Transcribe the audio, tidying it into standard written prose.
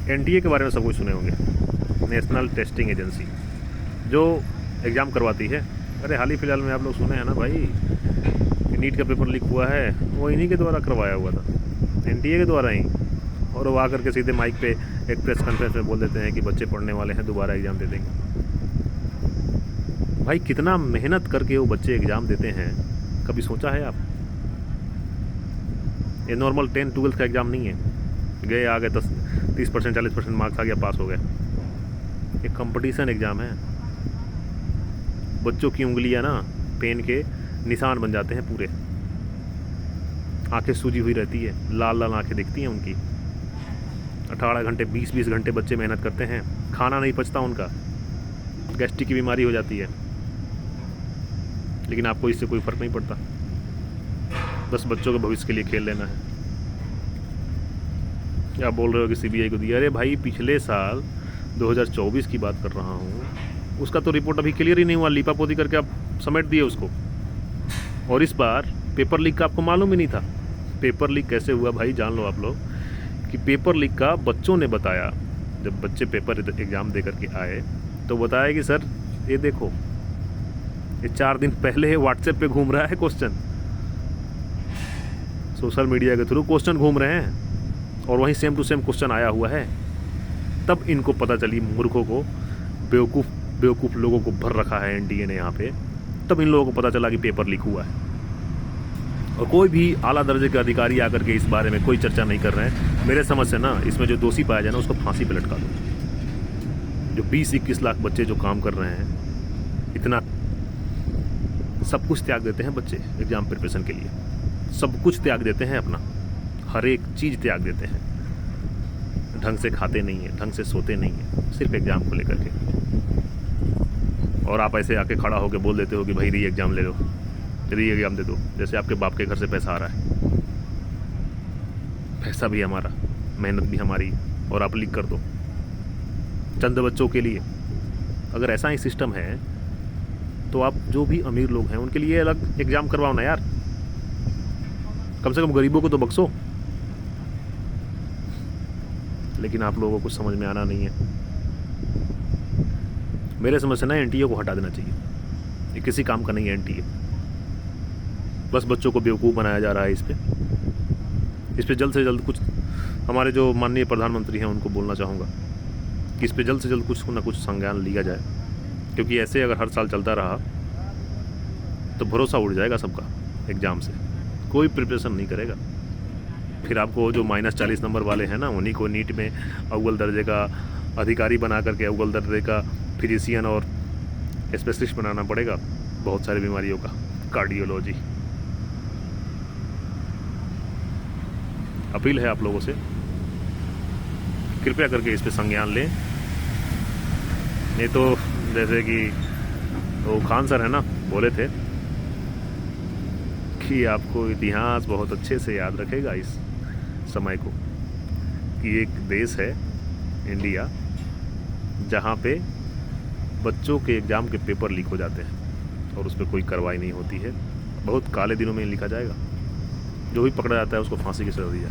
NTA के बारे में सब कुछ सुने होंगे, नेशनल टेस्टिंग एजेंसी, जो एग्ज़ाम करवाती है। अरे हाल ही फिलहाल में आप लोग सुने हैं ना भाई, नीट का पेपर लीक हुआ है, वो इन्हीं के द्वारा करवाया हुआ था, एनटीए के द्वारा ही। और वो आकर के सीधे माइक पे एक प्रेस कॉन्फ्रेंस में बोल देते हैं कि बच्चे पढ़ने वाले हैं, दोबारा एग्ज़ाम दे देंगे। भाई कितना मेहनत करके वो बच्चे एग्ज़ाम देते हैं, कभी सोचा है आप? ये नॉर्मल 10-12 का एग्ज़ाम नहीं है, गए आ गए 30% 40% मार्क्स आ गया, पास हो गए। ये कंपटीशन एग्ज़ाम है। बच्चों की उंगलियां ना पेन के निशान बन जाते हैं पूरे, आंखें सूजी हुई रहती है, लाल लाल आंखें दिखती हैं उनकी। 18 घंटे 20-20 घंटे बच्चे मेहनत करते हैं, खाना नहीं पचता उनका, गैस्ट्रिक की बीमारी हो जाती है, लेकिन आपको इससे कोई फ़र्क नहीं पड़ता। बस बच्चों के भविष्य के लिए खेल लेना है। आप बोल रहे हो कि सीबीआई को दिया, अरे भाई पिछले साल 2024 की बात कर रहा हूँ, उसका तो रिपोर्ट अभी क्लियर ही नहीं हुआ, लीपापोती करके आप समेट दिए उसको। और इस बार पेपर लीक का आपको मालूम ही नहीं था। पेपर लीक कैसे हुआ भाई, जान लो आप लोग कि पेपर लीक का बच्चों ने बताया। जब बच्चे पेपर एग्ज़ाम दे करके आए तो बताया कि सर ये देखो, ये 4 दिन पहले व्हाट्सएप पे घूम रहा है क्वेश्चन, सोशल मीडिया के थ्रू क्वेश्चन घूम रहे हैं और वहीं सेम टू सेम क्वेश्चन आया हुआ है। तब इनको पता चली, मूर्खों को, बेवकूफ़ लोगों को भर रखा है एनडीए ने यहाँ पे। तब इन लोगों को पता चला कि पेपर लीक हुआ है। और कोई भी आला दर्जे के अधिकारी आकर के इस बारे में कोई चर्चा नहीं कर रहे हैं। मेरे समझ से ना, इसमें जो दोषी पाया जाए ना उसको फांसी पे लटका दो। जो 20-21 लाख बच्चे जो काम कर रहे हैं, इतना सब कुछ त्याग देते हैं बच्चे एग्ज़ाम प्रिपरेशन के लिए, सब कुछ त्याग देते हैं, अपना हर एक चीज़ त्याग देते हैं। ढंग से खाते नहीं है, ढंग से सोते नहीं है, सिर्फ एग्ज़ाम को लेकर के। और आप ऐसे आके खड़ा होकर बोल देते हो कि भाई री एग्ज़ाम ले लो, री एग्ज़ाम दे दो, जैसे आपके बाप के घर से पैसा आ रहा है। पैसा भी हमारा, मेहनत भी हमारी, और आप लीक कर दो चंद बच्चों के लिए। अगर ऐसा ही सिस्टम है तो आप जो भी अमीर लोग हैं उनके लिए अलग एग्ज़ाम करवाओ ना यार, कम से कम गरीबों को तो बख्शो। लेकिन आप लोगों को कुछ समझ में आना नहीं है। मेरे समझ से ना एनटीए को हटा देना चाहिए, ये किसी काम का नहीं है एनटीए। बस बच्चों को बेवकूफ़ बनाया जा रहा है इस पे जल्द से जल्द कुछ, हमारे जो माननीय प्रधानमंत्री हैं उनको बोलना चाहूँगा कि इस पे जल्द से जल्द कुछ ना कुछ संज्ञान लिया जाए। क्योंकि ऐसे अगर हर साल चलता रहा तो भरोसा उड़ जाएगा सबका एग्ज़ाम से, कोई प्रिपरेशन नहीं करेगा। फिर आपको जो -40 नंबर वाले हैं ना, उन्हीं को नीट में अव्वल दर्जे का अधिकारी बना करके अव्वल दर्जे का फिजिशियन और स्पेशलिस्ट बनाना पड़ेगा बहुत सारी बीमारियों का, कार्डियोलॉजी। अपील है आप लोगों से, कृपया करके इस पे संज्ञान लें। नहीं तो जैसे कि वो खान सर है ना, बोले थे कि आपको इतिहास बहुत अच्छे से याद रखेगा इस समय को, कि एक देश है इंडिया जहाँ पे बच्चों के एग्ज़ाम के पेपर लीक हो जाते हैं और उस पर कोई कार्रवाई नहीं होती है। बहुत काले दिनों में लिखा जाएगा, जो भी पकड़ा जाता है उसको फांसी की सज़ा दी जाए।